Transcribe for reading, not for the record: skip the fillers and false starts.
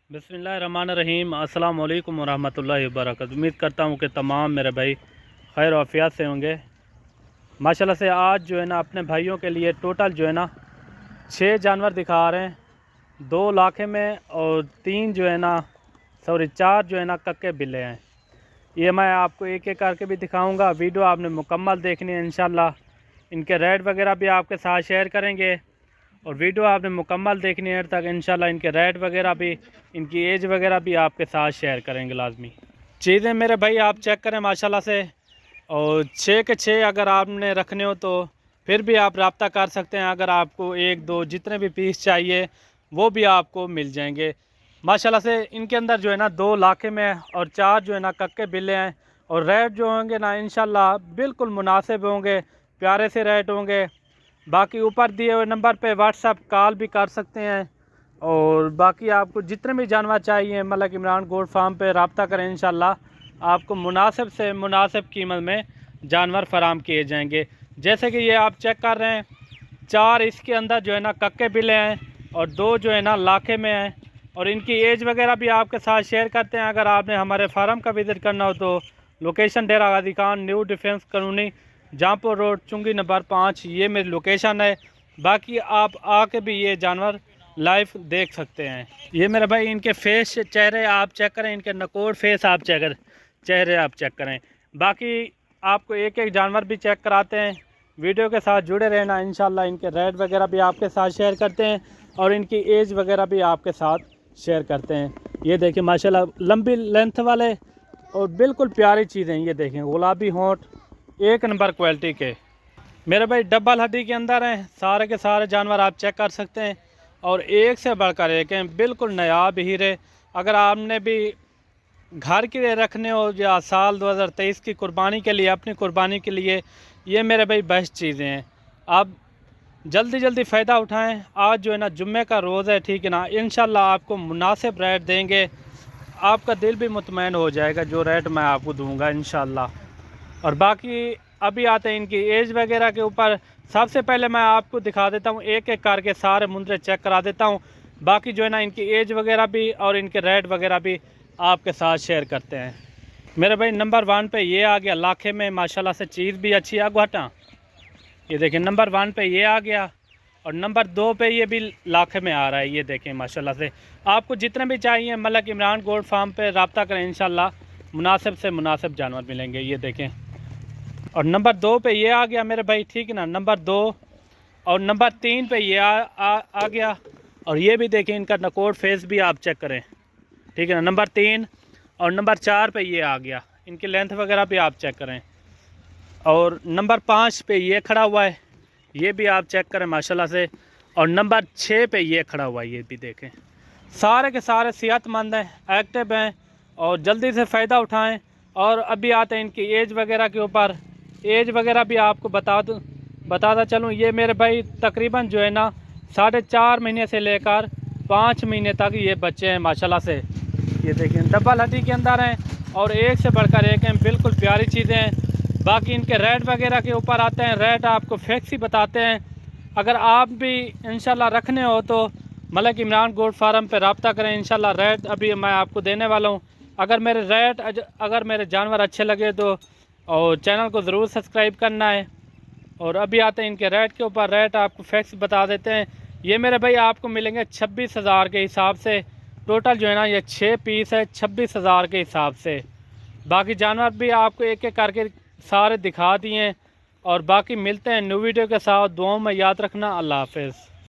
बिस्मिल्लाहिर्रहमानिर्रहीम अस्सलाम वालेकुम वरहमतुल्लाहि वबरकातुहू। उम्मीद करता हूँ कि तमाम मेरे भाई खैर आफियत से होंगे। माशाल्लाह से आज जो है ना अपने भाइयों के लिए टोटल जो है ना 6 जानवर दिखा रहे हैं। 2 लाखे में और 3 जो है ना 4 जो है ना कक्के बिल्ले हैं। ये मैं आपको एक एक करके भी दिखाऊँगा। वीडियो आपने मुकम्मल देखनी है इंशाल्लाह। इनके रेट वगैरह भी आपके साथ शेयर करेंगे और वीडियो आपने मुकम्मल देखनी है तक इंशाल्लाह। इनके रेट वगैरह भी, इनकी एज वगैरह भी आपके साथ शेयर करेंगे लाजमी। चीज़ें मेरे भाई आप चेक करें माशाल्लाह से। और 6 के 6 अगर आपने रखने हो तो फिर भी आप रब्ता कर सकते हैं। अगर आपको 1 2 जितने भी पीस चाहिए वो भी आपको मिल जाएंगे माशाल्लाह से। इनके अंदर जो है ना 2 लाखे में और 4 जो है ना कक्के बिल्ले हैं। और रेट जो होंगे ना इंशाल्लाह बिल्कुल मुनासिब होंगे, प्यारे से रेट होंगे। बाकी ऊपर दिए हुए नंबर पे व्हाट्सअप कॉल भी कर सकते हैं। और बाकी आपको जितने भी जानवर चाहिए मलिक इमरान गोट फार्म पे रब्ता करें इंशाल्लाह। आपको मुनासिब से मुनासिब कीमत में जानवर फराम किए जाएंगे। जैसे कि ये आप चेक कर रहे हैं, 4 इसके अंदर जो है ना कक्के बिल्ले हैं और 2 जो है ना लाखे में हैं। और इनकी एज वगैरह भी आपके साथ शेयर करते हैं। अगर आपने हमारे फार्म का विज़िट करना हो तो location Dera Ghazi Khan, new defence colony, Jahanpur road, चुंगी नंबर 5, ये मेरी लोकेशन है। बाकी आप आके भी ये जानवर लाइव देख सकते हैं। ये मेरे भाई इनके फेस चेहरे आप चेक करें, इनके नकोर फेस आप चेहरे आप चेक करें। बाकी आपको एक एक जानवर भी चेक कराते हैं। वीडियो के साथ जुड़े रहना इंशाल्लाह। इनके रेट वगैरह भी आपके साथ शेयर करते हैं और इनकी एज वगैरह भी आपके साथ शेयर करते हैं। ये देखिए माशाल्लाह लंबी लेंथ वाले और बिल्कुल प्यारी चीज़ें। ये देखें गुलाबी होंठ, एक नंबर क्वालिटी के मेरे भाई डबल हड्डी के अंदर हैं। सारे के सारे जानवर आप चेक कर सकते हैं और एक से बढ़कर एक हैं, बिल्कुल नायाब हीरे। अगर आपने भी घर के लिए रखने हो या साल 2023 की कुर्बानी के लिए, अपनी कुर्बानी के लिए, ये मेरे भाई बेस्ट चीज़ें हैं। आप जल्दी जल्दी फ़ायदा उठाएं। आज जो है ना जुम्मे का रोज़ है, ठीक है ना। इंशाल्लाह आपको मुनासिब रेट देंगे, आपका दिल भी मुतमैन हो जाएगा जो रेट मैं आपको दूंगा इंशाल्लाह। और बाकी अभी आते हैं इनकी एज वगैरह के ऊपर। सबसे पहले मैं आपको दिखा देता हूँ, एक एक करके सारे मुंदरे चेक करा देता हूँ। बाकी जो है ना इनकी एज वगैरह भी और इनके रेट वगैरह भी आपके साथ शेयर करते हैं। मेरे भाई नंबर 1 पे ये आ गया लाखे में, माशाल्लाह से चीज़ भी अच्छी है घाटा। ये देखें नंबर 1 पे ये आ गया और नंबर 2 पे ये भी लाखे में आ रहा है। ये देखें माशाल्लाह से। आपको जितने भी चाहिए मलिक इमरान गोट फार्म पे रब्ता करें इंशाल्लाह, मुनासिब से मुनासिब जानवर मिलेंगे। ये देखें। और नंबर 2 पे ये आ गया मेरे भाई, ठीक है ना, नंबर 2। और नंबर 3 पे ये आ गया। और ये भी देखें इनका नकोर फेस भी आप चेक करें, ठीक है ना, नंबर 3। और नंबर 4 पे ये आ गया, इनकी लेंथ वगैरह भी आप चेक करें। और नंबर 5 पे ये खड़ा हुआ है, ये भी आप चेक करें माशाल्लाह से। और नंबर 6 पे ये खड़ा हुआ है, ये भी देखें। सारे के सारे सेहतमंद हैं, एक्टिव हैं और जल्दी से फ़ायदा उठाएं। और अभी आते हैं इनकी एज वगैरह के ऊपर। एज वगैरह भी आपको बताता चलूँ। ये मेरे भाई तकरीबन जो है ना 4.5 महीने से लेकर 5 महीने तक ये बच्चे हैं माशाल्लाह से। ये देखें डबल हड्डी के अंदर हैं और एक से बढ़कर एक हैं, बिल्कुल प्यारी चीज़ें हैं। बाकी इनके रेट वगैरह के ऊपर आते हैं, रेट आपको फिक्स ही बताते हैं। अगर आप भी इंशाल्लाह रखने हो तो मलिक इमरान गोट फार्म पे रब्ता करें इंशाल्लाह। रेट अभी मैं आपको देने वाला हूँ। अगर मेरे जानवर अच्छे लगे तो और चैनल को ज़रूर सब्सक्राइब करना है। और अभी आते हैं इनके रेट के ऊपर। रेट आपको फिक्स बता देते हैं। ये मेरे भाई आपको मिलेंगे 26,000 के हिसाब से। टोटल जो है ना ये 6 पीस है 26,000 के हिसाब से। बाकी जानवर भी आपको एक एक करके सारे दिखा दिए। और बाकी मिलते हैं न्यू वीडियो के साथ। दुआओं में याद रखना। अल्लाह हाफ़िज़।